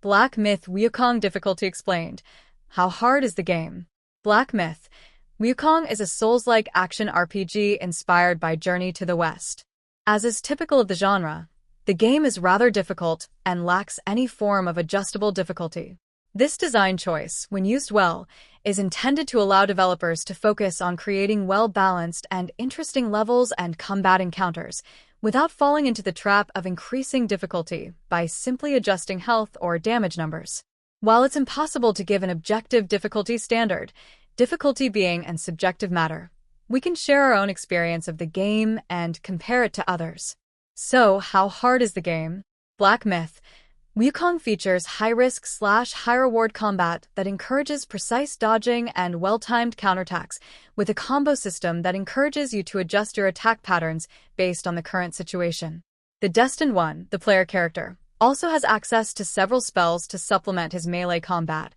Black Myth Wukong difficulty explained. How hard is the game? Black Myth Wukong is a souls-like action RPG inspired by Journey to the West. As is typical of the genre, the game is rather difficult and lacks any form of adjustable difficulty. This design choice, when used well, is intended to allow developers to focus on creating well-balanced and interesting levels and combat encounters, without falling into the trap of increasing difficulty by simply adjusting health or damage numbers. While it's impossible to give an objective difficulty standard, difficulty being a subjective matter, we can share our own experience of the game and compare it to others. So, how hard is the game? Black Myth Wukong features high-risk/high-reward combat that encourages precise dodging and well-timed counterattacks, with a combo system that encourages you to adjust your attack patterns based on the current situation. The Destined One, the player character, also has access to several spells to supplement his melee combat,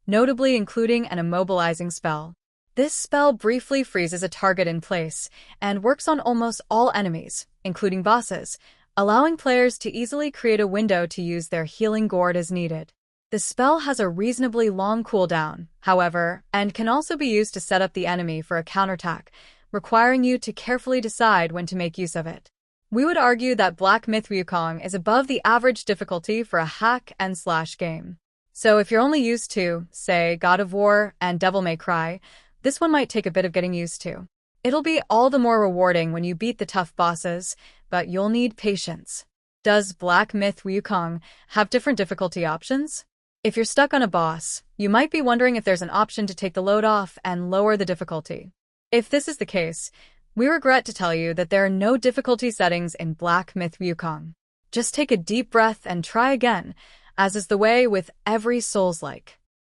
notably including an immobilizing spell. This spell briefly freezes a target in place and works on almost all enemies, including bosses, allowing players to easily create a window to use their Healing Gourd as needed. The spell has a reasonably long cooldown, however, and can also be used to set up the enemy for a counterattack, requiring you to carefully decide when to make use of it. We would argue that Black Myth Wukong is above the average difficulty for a hack-and-slash game. So if you're only used to, say, God of War and Devil May Cry, this one might take a bit of getting used to. It'll be all the more rewarding when you beat the tough bosses, but you'll need patience. Does Black Myth Wukong have different difficulty options? If you're stuck on a boss, you might be wondering if there's an option to take the load off and lower the difficulty. If this is the case, we regret to tell you that there are no difficulty settings in Black Myth Wukong. Just take a deep breath and try again, as is the way with every Souls-like.